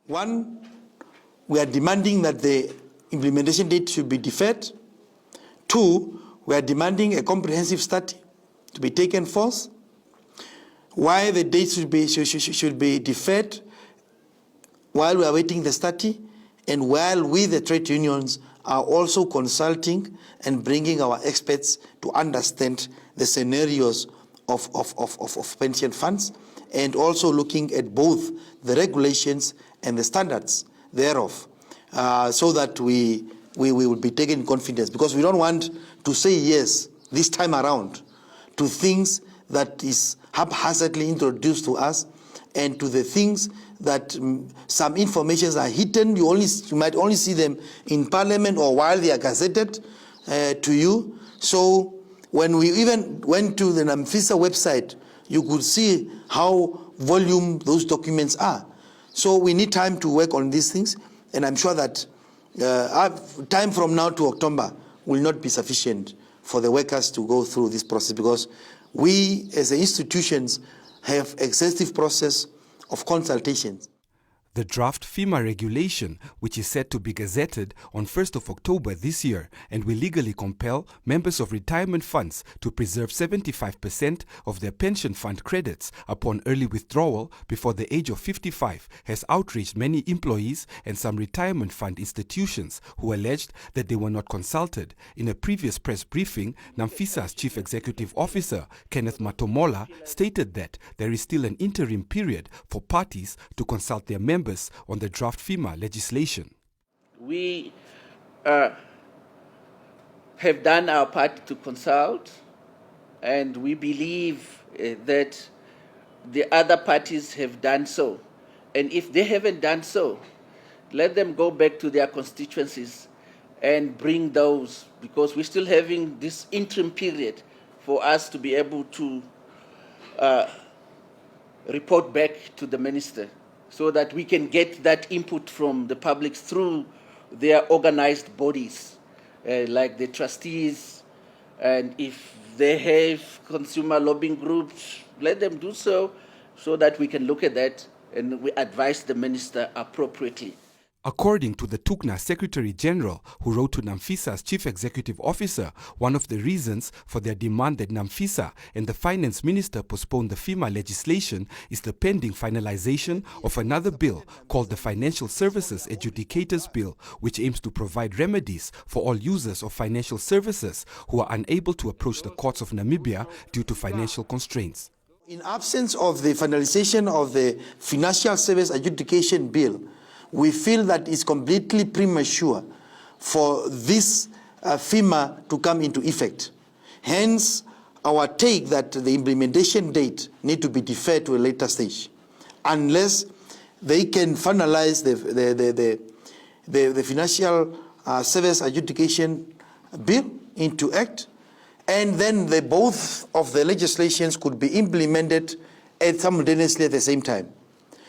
One, we are demanding that the implementation date should be deferred. Two, we are demanding a comprehensive study to be taken forth. Why the date should be deferred while we are waiting the study, and while we, the trade unions, are also consulting and bringing our experts to understand the scenarios of pension funds, and also looking at both the regulations and the standards thereof, so that we will be taken confidence, because we don't want to say yes this time around to things that is haphazardly introduced to us, and to the things that some informations are hidden. You might only see them in Parliament or while they are gazetted to you. So when we even went to the NAMFISA website, you could see how volume those documents are. So we need time to work on these things, and I'm sure that time from now to October will not be sufficient for the workers to go through this process, because we as institutions have exhaustive process of consultations. The draft FIMA regulation, which is set to be gazetted on 1st of October this year and will legally compel members of retirement funds to preserve 75% of their pension fund credits upon early withdrawal before the age of 55, has outraged many employees and some retirement fund institutions who alleged that they were not consulted. In a previous press briefing, NAMFISA's Chief Executive Officer, Kenneth Matomola, stated that there is still an interim period for parties to consult their members on the draft FIMA legislation. We have done our part to consult, and we believe that the other parties have done so. And if they haven't done so, let them go back to their constituencies and bring those, because we're still having this interim period for us to be able to report back to the minister, so that we can get that input from the public through their organized bodies, like the trustees, and if they have consumer lobbying groups, let them do so, so that we can look at that and we advise the minister appropriately. According to the TUCNA Secretary General, who wrote to NAMFISA's Chief Executive Officer, one of the reasons for their demand that NAMFISA and the Finance Minister postpone the FIMA legislation is the pending finalization of another bill called the Financial Services Adjudicators Bill, which aims to provide remedies for all users of financial services who are unable to approach the courts of Namibia due to financial constraints. In absence of the finalization of the Financial Service Adjudication Bill, we feel that it's completely premature for this FIMA to come into effect. Hence, our take that the implementation date need to be deferred to a later stage, unless they can finalize the Financial Service Adjudication Bill into act, and then both of the legislations could be implemented simultaneously at the same time,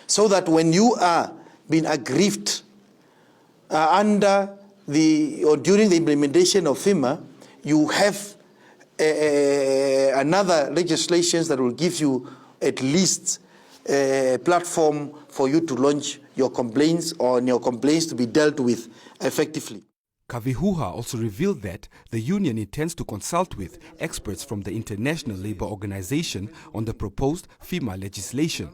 so that when you are been aggrieved under or during the implementation of FIMA, you have another legislation that will give you at least a platform for you to launch your complaints, or your complaints to be dealt with effectively. Kavihuha also revealed that the union intends to consult with experts from the International Labour Organization on the proposed FIMA legislation.